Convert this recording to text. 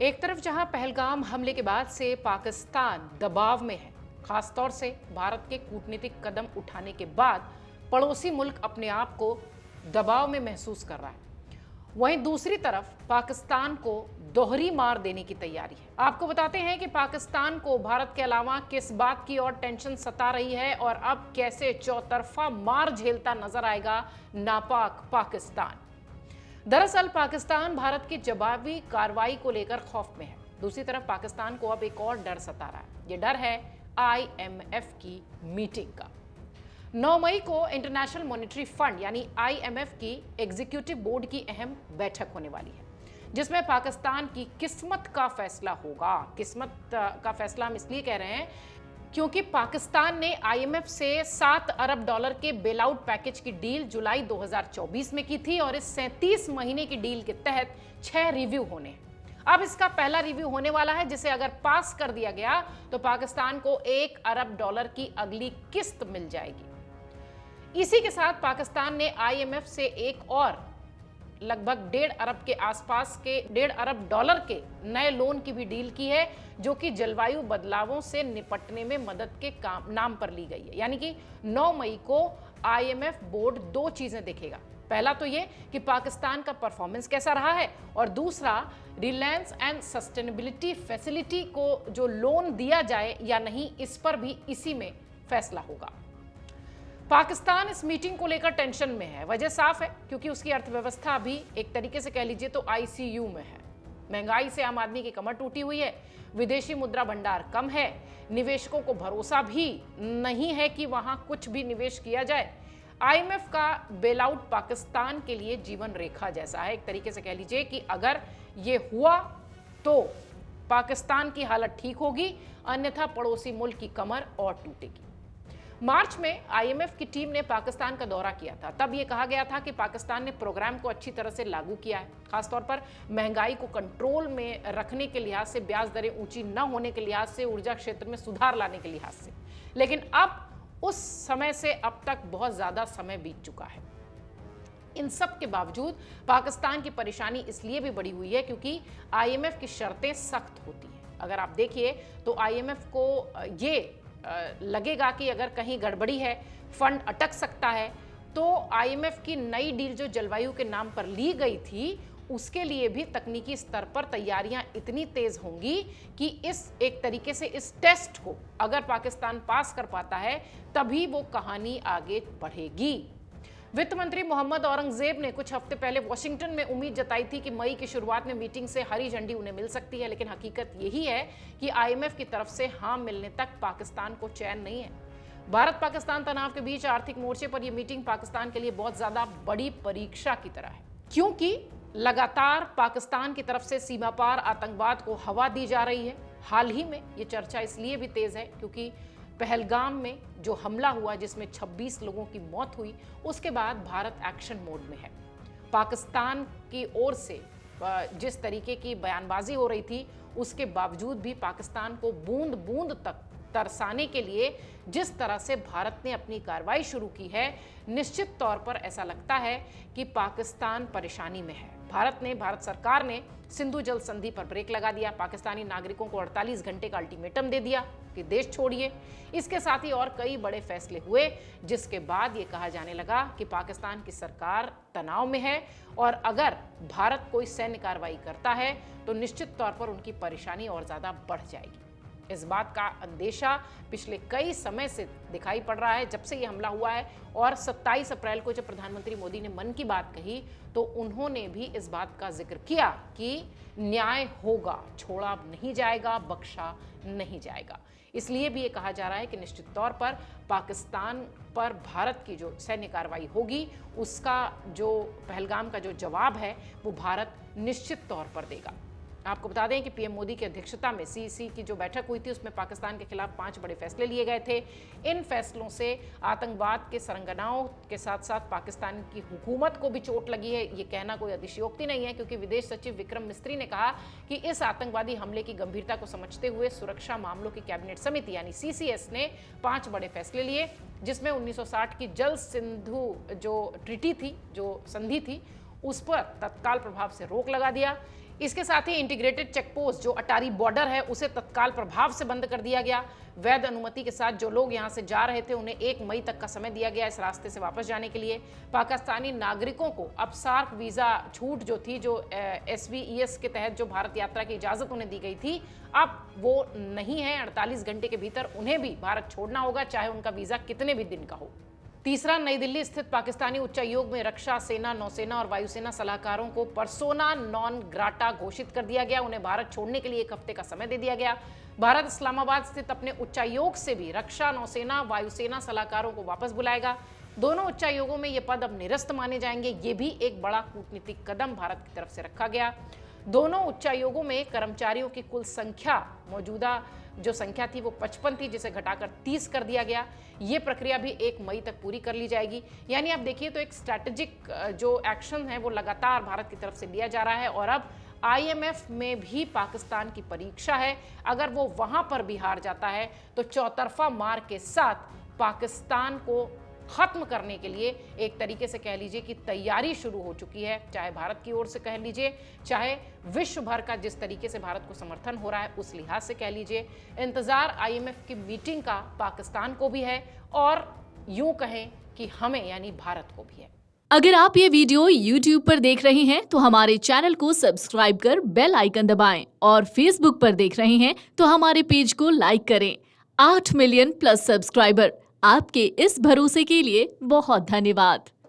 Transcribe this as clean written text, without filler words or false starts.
एक तरफ जहां पहलगाम हमले के बाद से पाकिस्तान दबाव में है, खासतौर से भारत के कूटनीतिक कदम उठाने के बाद पड़ोसी मुल्क अपने आप को दबाव में महसूस कर रहा है, वहीं दूसरी तरफ पाकिस्तान को दोहरी मार देने की तैयारी है। आपको बताते हैं कि पाकिस्तान को भारत के अलावा किस बात की और टेंशन सता रही है और अब कैसे चौतरफा मार झेलता नजर आएगा नापाक पाकिस्तान। दरअसल पाकिस्तान भारत की जवाबी कार्रवाई को लेकर खौफ में है। दूसरी तरफ पाकिस्तान को अब एक और डर सता रहा है। ये डर है IMF की मीटिंग का। 9 मई को इंटरनेशनल मॉनेटरी फंड यानी IMF की एग्जीक्यूटिव बोर्ड की अहम बैठक होने वाली है, जिसमें पाकिस्तान की किस्मत का फैसला होगा। किस्मत का फैसला हम इसलिए कह रहे हैं क्योंकि पाकिस्तान ने IMF से $7 अरब के बेल आउट पैकेज की डील जुलाई 2024 में की थी और इस 37 महीने की डील के तहत 6 रिव्यू होने हैं। अब इसका पहला रिव्यू होने वाला है, जिसे अगर पास कर दिया गया तो पाकिस्तान को $1 अरब की अगली किस्त मिल जाएगी। इसी के साथ पाकिस्तान ने IMF से एक और लगभग $1.5 अरब के नए लोन की भी डील की है, जो कि जलवायु बदलावों से निपटने में मदद के नाम पर ली गई है। यानी कि 9 मई को IMF बोर्ड 2 चीजें देखेगा। पहला तो ये कि पाकिस्तान का परफॉर्मेंस कैसा रहा है, और दूसरा रिलायंस एंड सस्टेनेबिलिटी फैसिलिटी को जो लोन दिया जाए या नहीं, इस पर भी इसी में फैसला होगा। पाकिस्तान इस मीटिंग को लेकर टेंशन में है। वजह साफ है, क्योंकि उसकी अर्थव्यवस्था अभी एक तरीके से कह लीजिए तो ICU में है। महंगाई से आम आदमी की कमर टूटी हुई है, विदेशी मुद्रा भंडार कम है, निवेशकों को भरोसा भी नहीं है कि वहां कुछ भी निवेश किया जाए। IMF का बेल आउट पाकिस्तान के लिए जीवन रेखा जैसा है। एक तरीके से कह लीजिए कि अगर ये हुआ तो पाकिस्तान की हालत ठीक होगी, अन्यथा पड़ोसी मुल्क की कमर और टूटेगी। मार्च में IMF की टीम ने पाकिस्तान का दौरा किया था। तब यह कहा गया था कि पाकिस्तान ने प्रोग्राम को अच्छी तरह से लागू किया है, खासतौर पर महंगाई को कंट्रोल में रखने के लिहाज से, ब्याज दरें ऊंची न होने के लिहाज से, ऊर्जा क्षेत्र में सुधार लाने के लिहाज से। लेकिन अब उस समय से अब तक बहुत ज्यादा समय बीत चुका है। इन सब के बावजूद पाकिस्तान की परेशानी इसलिए भी बढ़ी हुई है क्योंकि IMF की शर्तें सख्त होती हैं। अगर आप देखिए तो IMF को ये लगेगा कि अगर कहीं गड़बड़ी है, फंड अटक सकता है, तो IMF की नई डील जो जलवायु के नाम पर ली गई थी, उसके लिए भी तकनीकी स्तर पर तैयारियां इतनी तेज होंगी कि इस एक तरीके से इस टेस्ट को अगर पाकिस्तान पास कर पाता है, तभी वो कहानी आगे बढ़ेगी। वित्त मंत्री मोहम्मद औरंगजेब ने कुछ हफ्ते पहले वॉशिंगटन में उम्मीद जताई थी कि मई की शुरुआत में मीटिंग से हरी झंडी उन्हें मिल सकती है, लेकिन हकीकत यही है कि IMF की तरफ से हाँ मिलने तक पाकिस्तान को चैन नहीं है। भारत पाकिस्तान तनाव के बीच आर्थिक मोर्चे पर यह मीटिंग पाकिस्तान के लिए बहुत ज्यादा बड़ी परीक्षा की तरह है, क्योंकि लगातार पाकिस्तान की तरफ से सीमा पार आतंकवाद को हवा दी जा रही है। हाल ही में ये चर्चा इसलिए भी तेज है क्योंकि पहलगाम में जो हमला हुआ, जिसमें 26 लोगों की मौत हुई, उसके बाद भारत एक्शन मोड में है। पाकिस्तान की ओर से जिस तरीके की बयानबाजी हो रही थी, उसके बावजूद भी पाकिस्तान को बूंद बूंद तक तरसाने के लिए जिस तरह से भारत ने अपनी कार्रवाई शुरू की है, निश्चित तौर पर ऐसा लगता है कि पाकिस्तान परेशानी में है। भारत सरकार ने सिंधु जल संधि पर ब्रेक लगा दिया, पाकिस्तानी नागरिकों को 48 घंटे का अल्टीमेटम दे दिया कि देश छोड़िए। इसके साथ ही और कई बड़े फैसले हुए, जिसके बाद ये कहा जाने लगा कि पाकिस्तान की सरकार तनाव में है और अगर भारत कोई सैन्य कार्रवाई करता है तो निश्चित तौर पर उनकी परेशानी और ज़्यादा बढ़ जाएगी। इस बात का अंदेशा पिछले कई समय से दिखाई पड़ रहा है, जब से ये हमला हुआ है। और 27 अप्रैल को जब प्रधानमंत्री मोदी ने मन की बात कही, तो उन्होंने भी इस बात का जिक्र किया कि न्याय होगा, छोड़ा नहीं जाएगा, बख्शा नहीं जाएगा। इसलिए भी ये कहा जा रहा है कि निश्चित तौर पर पाकिस्तान पर भारत की जो सैन्य कार्रवाई होगी, उसका जो पहलगाम का जो जवाब है, वो भारत निश्चित तौर पर देगा। आपको बता दें कि PM मोदी की अध्यक्षता में CEC की जो बैठक हुई थी, उसमें पाकिस्तान के खिलाफ 5 बड़े फैसले लिए गए थे। इन फैसलों से आतंकवाद के सरंगनाओं के साथ साथ पाकिस्तान की हुकूमत को भी चोट लगी है। ये कहना कोई अतिशयोक्ति नहीं है, क्योंकि विदेश सचिव विक्रम मिस्त्री ने कहा कि इस आतंकवादी हमले की गंभीरता को समझते हुए सुरक्षा मामलों की कैबिनेट समिति यानी CCS ने 5 बड़े फैसले लिए, जिसमें 1960 की जल सिंधु जो ट्रीटी थी, जो संधि थी, उस पर तत्काल प्रभाव से रोक लगा दिया। इसके साथ ही इंटीग्रेटेड चेक पोस्ट जो अटारी बॉर्डर है उसे तत्काल प्रभाव से बंद कर दिया गया। वैध अनुमति के साथ जो लोग यहां से जा रहे थे उन्हें 1 मई तक का समय दिया गया इस रास्ते से वापस जाने के लिए। पाकिस्तानी नागरिकों को अब सार्क वीजा छूट जो थी, जो SVES के तहत जो भारत यात्रा की इजाजत उन्हें दी गई थी, अब वो नहीं है। 48 घंटे के भीतर उन्हें भी भारत छोड़ना होगा, चाहे उनका वीजा कितने भी दिन का हो। तीसरा, नई दिल्ली स्थित पाकिस्तानी उच्चायोग में रक्षा, सेना, नौसेना और वायुसेना सलाहकारों को पर्सोना नॉन ग्राटा घोषित कर दिया गया। उन्हें भारत छोड़ने के लिए 1 हफ्ते का समय दे दिया गया। भारत इस्लामाबाद स्थित अपने उच्चायोग से भी रक्षा, नौसेना, वायुसेना सलाहकारों को वापस बुलाएगा। दोनों उच्चायोगों में ये पद अब निरस्त माने जाएंगे। ये भी एक बड़ा कूटनीतिक कदम भारत की तरफ से रखा गया। दोनों उच्चायोगों में कर्मचारियों की कुल संख्या, मौजूदा जो संख्या थी वो 55 थी, जिसे घटाकर 30 कर दिया गया। ये प्रक्रिया भी 1 मई तक पूरी कर ली जाएगी। यानी आप देखिए तो एक स्ट्रैटेजिक जो एक्शन है वो लगातार भारत की तरफ से लिया जा रहा है। और अब IMF में भी पाकिस्तान की परीक्षा है। अगर वो वहां पर भी हार जाता है तो चौतरफा मार के साथ पाकिस्तान को खत्म करने के लिए एक तरीके से कह लीजिए कि तैयारी शुरू हो चुकी है। चाहे भारत की ओर से कह लीजिए, चाहे विश्व भर का जिस तरीके से भारत को समर्थन हो रहा है उस लिहाज से कह लीजिए। इंतजार IMF की मीटिंग का पाकिस्तान को भी है और यूं कहें कि हमें यानी भारत को भी है। अगर आप ये वीडियो YouTube पर देख रहे हैं तो हमारे चैनल को सब्सक्राइब कर बेल आइकन दबाएं और Facebook पर देख रहे हैं तो हमारे पेज को लाइक करें। 8 मिलियन प्लस सब्सक्राइबर, आपके इस भरोसे के लिए बहुत धन्यवाद।